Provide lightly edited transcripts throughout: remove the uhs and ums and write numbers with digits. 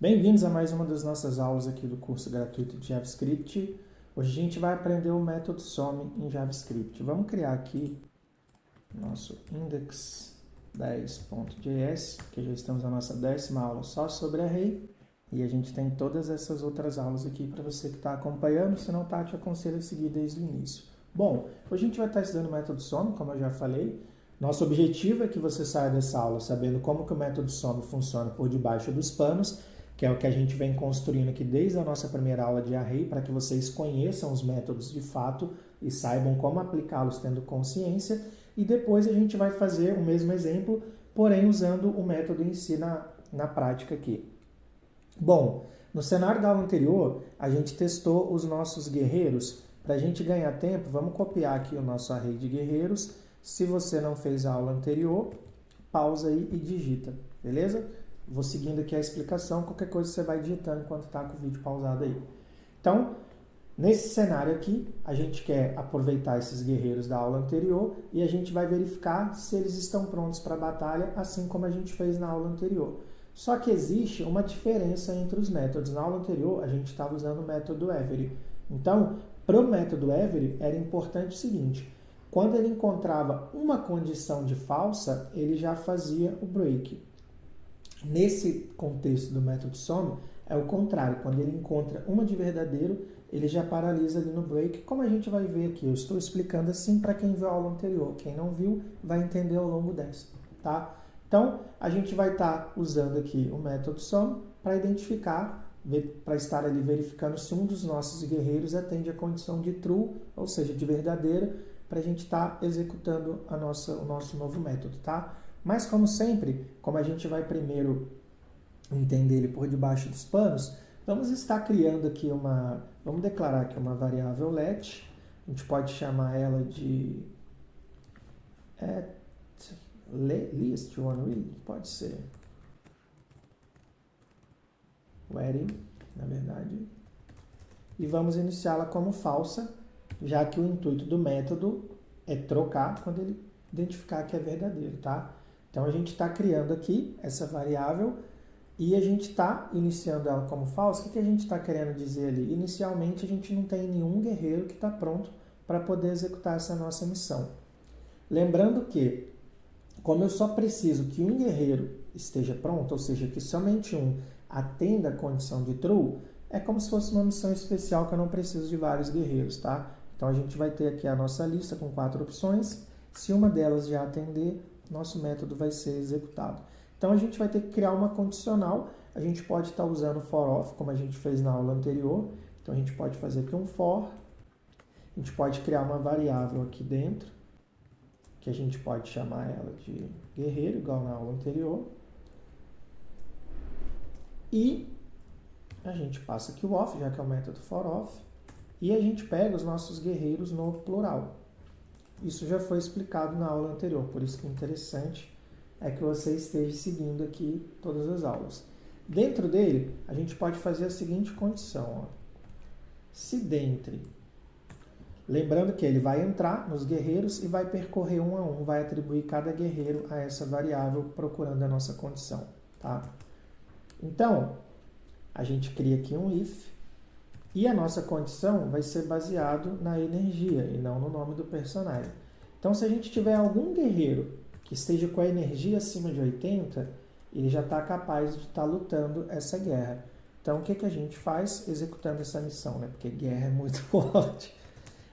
Bem-vindos a mais uma das nossas aulas aqui do curso gratuito de JavaScript. Hoje a gente vai aprender o método some em JavaScript. Vamos criar aqui nosso index10.js, que já estamos na nossa 10ª aula só sobre array. E a gente tem todas essas outras aulas aqui para você que está acompanhando. Se não está, te aconselho a seguir desde o início. Bom, hoje a gente vai estar estudando o método some, como eu já falei. Nosso objetivo é que você saia dessa aula sabendo como que o método some funciona por debaixo dos panos, que é o que a gente vem construindo aqui desde a nossa primeira aula de array, para que vocês conheçam os métodos de fato e saibam como aplicá-los tendo consciência. E depois a gente vai fazer o mesmo exemplo, porém usando o método em si na prática aqui. Bom, no cenário da aula anterior, a gente testou os nossos guerreiros. Para a gente ganhar tempo, vamos copiar aqui o nosso array de guerreiros. Se você não fez a aula anterior, pausa aí e digita, beleza? Vou seguindo aqui a explicação, qualquer coisa você vai digitando enquanto está com o vídeo pausado aí. Então, nesse cenário aqui, a gente quer aproveitar esses guerreiros da aula anterior e a gente vai verificar se eles estão prontos para a batalha, assim como a gente fez na aula anterior. Só que existe uma diferença entre os métodos. Na aula anterior, a gente estava usando o método every. Então, para o método every, era importante o seguinte: quando ele encontrava uma condição de falsa, ele já fazia o break. Nesse contexto do método some, é o contrário. Quando ele encontra uma de verdadeiro, ele já paralisa ali no break, como a gente vai ver aqui. Eu estou explicando assim para quem viu a aula anterior. Quem não viu, vai entender ao longo dessa, tá? Então, a gente vai estar usando aqui o método some para identificar, para estar ali verificando se um dos nossos guerreiros atende a condição de true, ou seja, de verdadeira, para a gente estar executando o nosso novo método, tá? Mas, como sempre, como a gente vai primeiro entender ele por debaixo dos panos, vamos estar criando aqui vamos declarar aqui uma variável let. A gente pode chamar ela de list one read, pode ser wedding, na verdade. E vamos iniciá-la como falsa, já que o intuito do método é trocar quando ele identificar que é verdadeiro, tá? Então, a gente está criando aqui essa variável e a gente está iniciando ela como falsa. O que a gente está querendo dizer ali? Inicialmente, a gente não tem nenhum guerreiro que está pronto para poder executar essa nossa missão. Lembrando que, como eu só preciso que um guerreiro esteja pronto, ou seja, que somente um atenda a condição de true, é como se fosse uma missão especial que eu não preciso de vários guerreiros, tá? Então, a gente vai ter aqui a nossa lista com 4 opções. Se uma delas já atender, nosso método vai ser executado. Então, a gente vai ter que criar uma condicional. A gente pode estar usando for of, como a gente fez na aula anterior. Então, a gente pode fazer aqui um for. A gente pode criar uma variável aqui dentro, que a gente pode chamar ela de guerreiro, igual na aula anterior. E a gente passa aqui o off, já que é o método for of. E a gente pega os nossos guerreiros no plural. Isso já foi explicado na aula anterior, por isso que é interessante é que você esteja seguindo aqui todas as aulas. Dentro dele, a gente pode fazer a seguinte condição. Ó. Se dentre, lembrando que ele vai entrar nos guerreiros e vai percorrer um a um, vai atribuir cada guerreiro a essa variável procurando a nossa condição. Tá? Então, a gente cria aqui um if e a nossa condição vai ser baseado na energia e não no nome do personagem. Então, se a gente tiver algum guerreiro que esteja com a energia acima de 80, ele já está capaz de estar lutando essa guerra. Então, o que a gente faz executando essa missão? Né? Porque guerra é muito forte.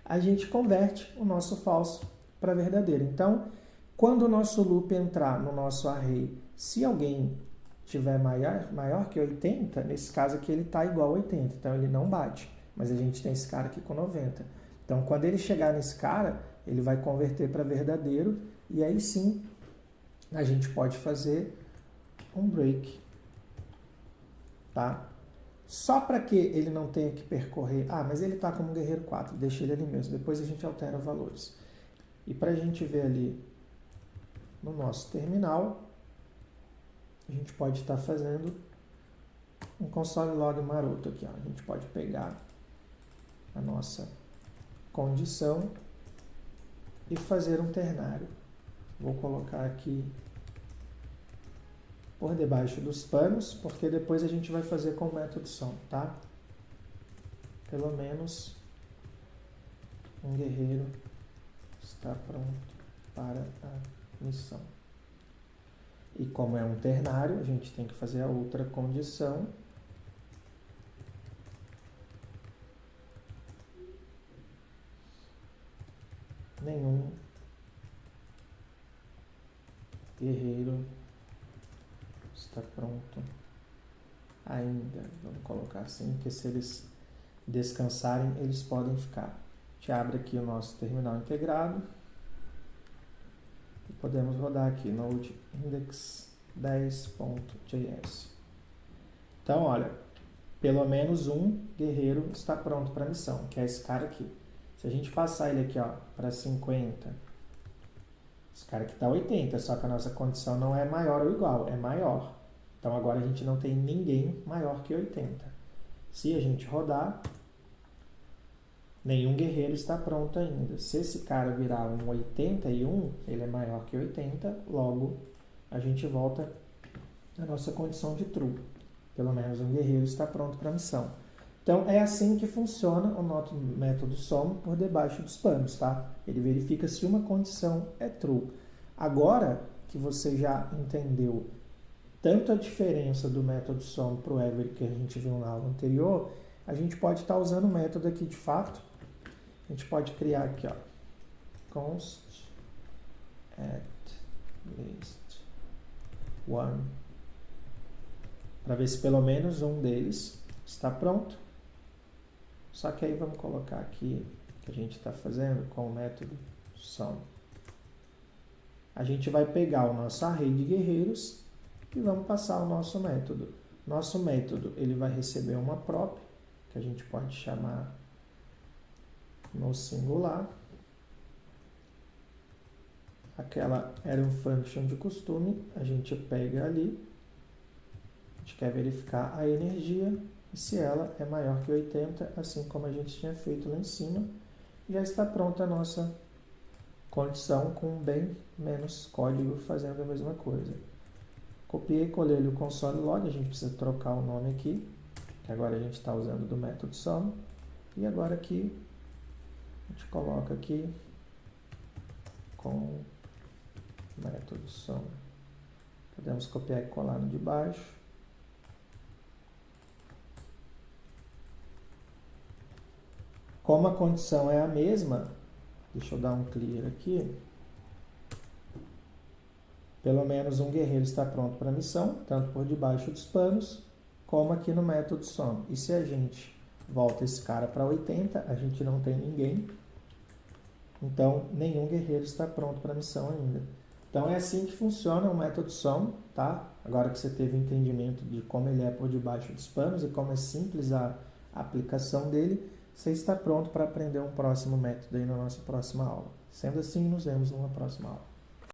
A gente converte o nosso falso para verdadeiro. Então, quando o nosso loop entrar no nosso array, se alguém tiver maior que 80, nesse caso aqui ele está igual a 80, então ele não bate. Mas a gente tem esse cara aqui com 90. Então, quando ele chegar nesse cara, ele vai converter para verdadeiro e aí sim a gente pode fazer um break. Tá? Só para que ele não tenha que percorrer... mas ele está como guerreiro 4, deixa ele ali mesmo. Depois a gente altera os valores. E para a gente ver ali no nosso terminal, a gente pode estar fazendo um console log maroto aqui. Ó. A gente pode pegar a nossa condição e fazer um ternário. Vou colocar aqui por debaixo dos panos, porque depois a gente vai fazer com o método SOM, tá? Pelo menos um guerreiro está pronto para a missão. E como é um ternário, a gente tem que fazer a outra condição. Nenhum guerreiro está pronto ainda. Vamos colocar assim, porque se eles descansarem, eles podem ficar. A gente abre aqui o nosso terminal integrado. E podemos rodar aqui Node Index 10.js. Então, olha, pelo menos um guerreiro está pronto para a missão, que é esse cara aqui. Se a gente passar ele aqui para 50, esse cara aqui está 80, só que a nossa condição não é maior ou igual, é maior. Então agora a gente não tem ninguém maior que 80. Se a gente rodar, nenhum guerreiro está pronto ainda. Se esse cara virar um 81, ele é maior que 80, logo a gente volta à nossa condição de true. Pelo menos um guerreiro está pronto para a missão. Então, é assim que funciona o nosso método SOM por debaixo dos panos, tá? Ele verifica se uma condição é true. Agora que você já entendeu tanto a diferença do método SOM para o Every que a gente viu na aula anterior, a gente pode estar usando o método aqui de fato. A gente pode criar aqui, ó, const at least one, para ver se pelo menos um deles está pronto. Só que aí vamos colocar aqui que a gente está fazendo com o método SOM. A gente vai pegar o nosso array de guerreiros e vamos passar o nosso método. Nosso método ele vai receber uma prop, que a gente pode chamar no singular. Aquela era um function de costume, a gente pega ali, a gente quer verificar a energia, e se ela é maior que 80, assim como a gente tinha feito lá em cima, já está pronta a nossa condição com bem menos código fazendo a mesma coisa. Copiei, colei o console log, a gente precisa trocar o nome aqui, que agora a gente está usando do método SOM, e agora aqui a gente coloca aqui com o método SOM. Podemos copiar e colar no de baixo. Como a condição é a mesma, deixa eu dar um clear aqui. Pelo menos um guerreiro está pronto para a missão, tanto por debaixo dos panos, como aqui no método SOM. E se a gente volta esse cara para 80, a gente não tem ninguém. Então, nenhum guerreiro está pronto para a missão ainda. Então, é assim que funciona o método SOM, tá? Agora que você teve entendimento de como ele é por debaixo dos panos e como é simples a aplicação dele, você está pronto para aprender um próximo método aí na nossa próxima aula. Sendo assim, nos vemos numa próxima aula.